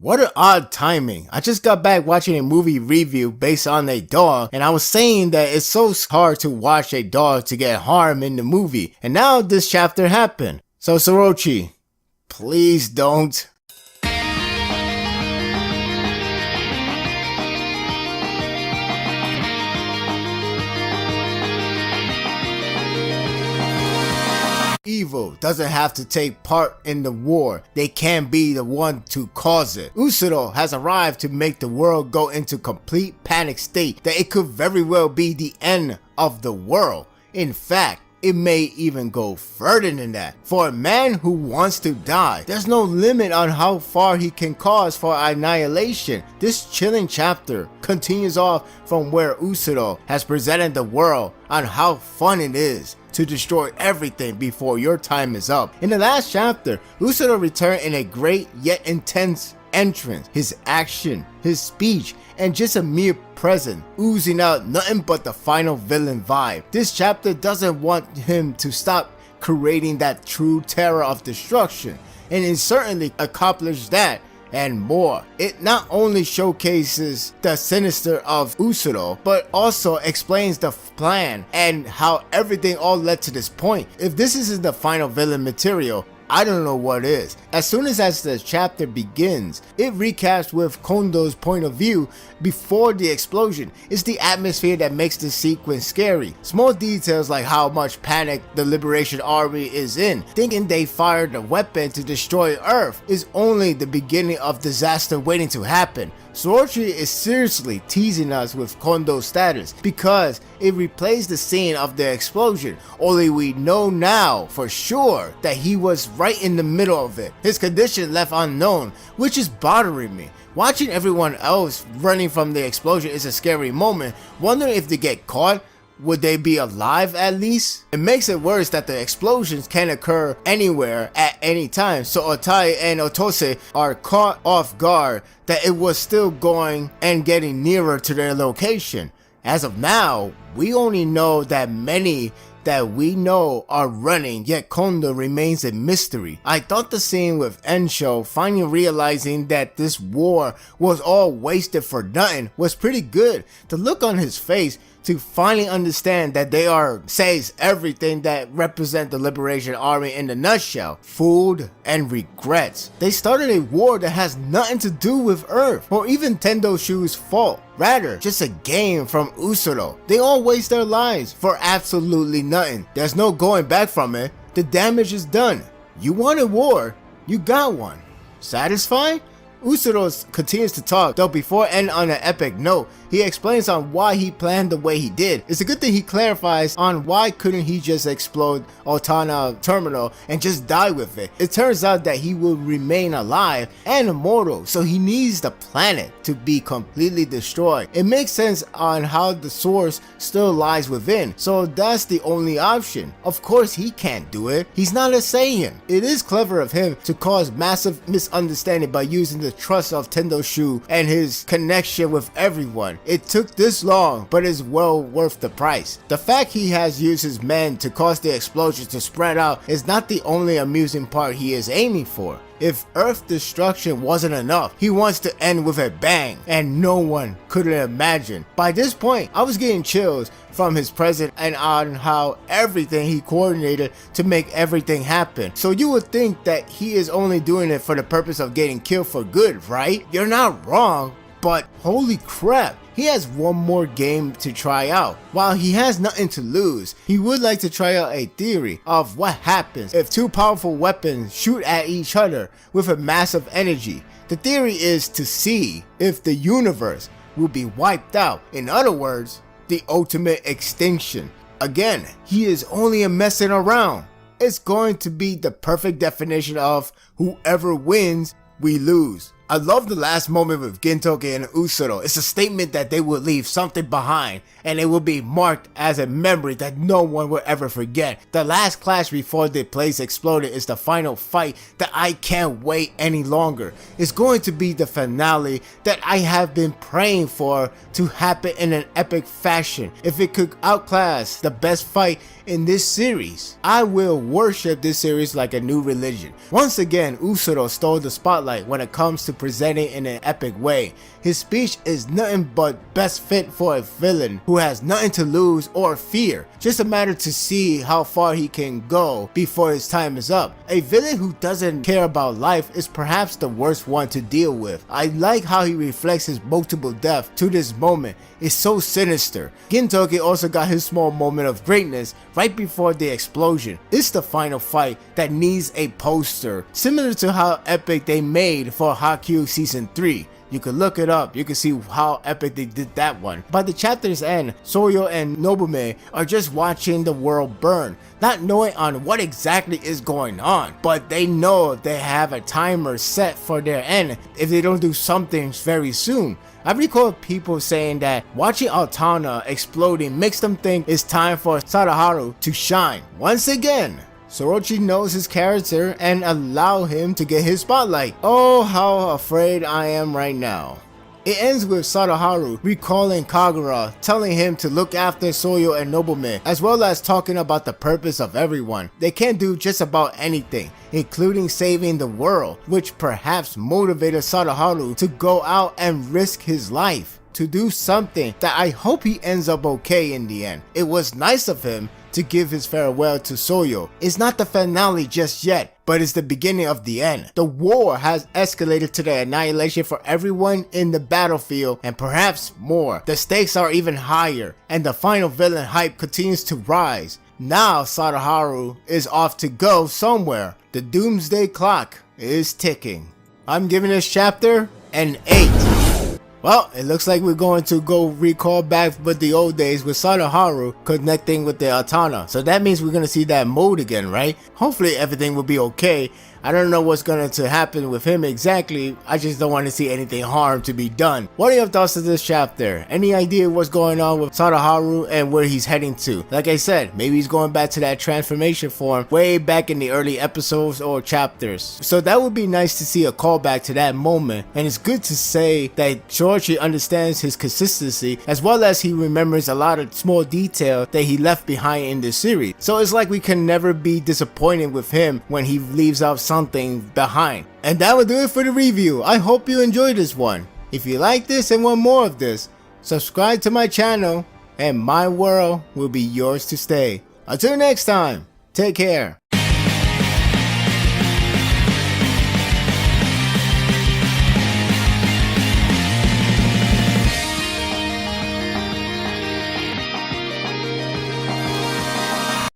What an odd timing. I just got back watching a movie review based on a dog, and I was saying that it's so hard to watch a dog to get harmed in the movie, and now this chapter happened. So Sorochi, please don't. Evil doesn't have to take part in the war, they can be the one to cause it. Utsuro has arrived to make the world go into complete panic state that it could very well be the end of the world. In fact, it may even go further than that. For a man who wants to die, there's no limit on how far he can cause for annihilation. This chilling chapter continues off from where Utsuro has presented the world on how fun it is to destroy everything before your time is up. In the last chapter, Utsuro returned in a great yet intense entrance. His action, his speech, and just a mere presence oozing out nothing but the final villain vibe. This chapter doesn't want him to stop creating that true terror of destruction, and it certainly accomplished that and more. It not only showcases the sinister of Utsuro, but also explains the plan and how everything all led to this point. If this isn't the final villain material, I don't know what is. As soon as the chapter begins, it recaps with Kondo's point of view before the explosion. It's the atmosphere that makes the sequence scary. Small details like how much panic the Liberation Army is in, thinking they fired a weapon to destroy Earth, is only the beginning of disaster waiting to happen. Sorochi is seriously teasing us with Kondo's status because it replays the scene of the explosion, only we know now for sure that he was right in the middle of it. His condition left unknown, which is bothering me. Watching everyone else running from the explosion is a scary moment, wondering if they get caught. Would they be alive at least? It makes it worse that the explosions can occur anywhere at any time, so Otai and Otose are caught off guard that it was still going and getting nearer to their location. As of now, we only know that many that we know are running, yet Kondo remains a mystery. I thought the scene with Ensho finally realizing that this war was all wasted for nothing was pretty good. The look on his face to finally understand that they are says everything that represent the Liberation Army in a nutshell. Fooled and regrets. They started a war that has nothing to do with Earth or even Tendo Shu's fault. Rather, just a game from Utsuro. They all waste their lives for absolutely nothing. There's no going back from it. The damage is done. You wanted war, you got one. Satisfied? Utsuro continues to talk, though before ending on an epic note, he explains on why he planned the way he did. It's a good thing he clarifies on why couldn't he just explode Otana Terminal and just die with it. It turns out that he will remain alive and immortal, so he needs the planet to be completely destroyed. It makes sense on how the source still lies within, so that's the only option. Of course he can't do it, he's not a Saiyan. It is clever of him to cause massive misunderstanding by using the trust of Tendo Shu and his connection with everyone. It took this long, but is well worth the price. The fact he has used his men to cause the explosion to spread out is not the only amusing part he is aiming for. If Earth destruction wasn't enough, he wants to end with a bang, and no one could imagine. By this point, I was getting chills from his presence and on how everything he coordinated to make everything happen. So you would think that he is only doing it for the purpose of getting killed for good, right? You're not wrong, but holy crap. He has one more game to try out. While he has nothing to lose, he would like to try out a theory of what happens if two powerful weapons shoot at each other with a massive energy. The theory is to see if the universe will be wiped out. In other words, the ultimate extinction. Again, he is only messing around. It's going to be the perfect definition of whoever wins, we lose. I love the last moment with Gintoki and Utsuro. It's a statement that they will leave something behind and it will be marked as a memory that no one will ever forget. The last clash before the place exploded is the final fight that I can't wait any longer. It's going to be the finale that I have been praying for to happen in an epic fashion. If it could outclass the best fight in this series, I will worship this series like a new religion. Once again, Utsuro stole the spotlight when it comes to presented in an epic way. His speech is nothing but best fit for a villain who has nothing to lose or fear. Just a matter to see how far he can go before his time is up. A villain who doesn't care about life is perhaps the worst one to deal with. I like how he reflects his multiple deaths to this moment. It's so sinister. Gintoki also got his small moment of greatness right before the explosion. It's the final fight that needs a poster, similar to how epic they made for Haikyuu Season 3. You can look it up, you can see how epic they did that one. By the chapter's end, Soyo and Nobume are just watching the world burn, not knowing on what exactly is going on, but they know they have a timer set for their end if they don't do something very soon. I recall people saying that watching Altana exploding makes them think it's time for Sadaharu to shine. Once again, Sorochi knows his character and allow him to get his spotlight. Oh, how afraid I am right now. It ends with Sadaharu recalling Kagura, telling him to look after Soyo and Nobume, as well as talking about the purpose of everyone. They can do just about anything, including saving the world, which perhaps motivated Sadaharu to go out and risk his life, to do something that I hope he ends up okay in the end. It was nice of him to give his farewell to Soyo. It's not the finale just yet, but it's the beginning of the end. The war has escalated to the annihilation for everyone in the battlefield and perhaps more. The stakes are even higher and the final villain hype continues to rise. Now Sadaharu is off to go somewhere. The doomsday clock is ticking. I'm giving this chapter an 8. Well, it looks like we're going to go recall back with the old days with Sadaharu connecting with the Altana. So that means we're going to see that mode again, right? Hopefully everything will be okay. I don't know what's going to happen with him exactly. I just don't want to see anything harm to be done. What are your thoughts of this chapter? Any idea what's going on with Sadaharu and where he's heading to? Like I said, maybe he's going back to that transformation form way back in the early episodes or chapters. So that would be nice to see a callback to that moment. And it's good to say that Shoichi understands his consistency as well as he remembers a lot of small detail that he left behind in this series. So it's like we can never be disappointed with him when he leaves out something behind. And that will do it for the review. I hope you enjoyed this one. If you like this and want more of this, subscribe to my channel and my world will be yours to stay. Until next time, take care.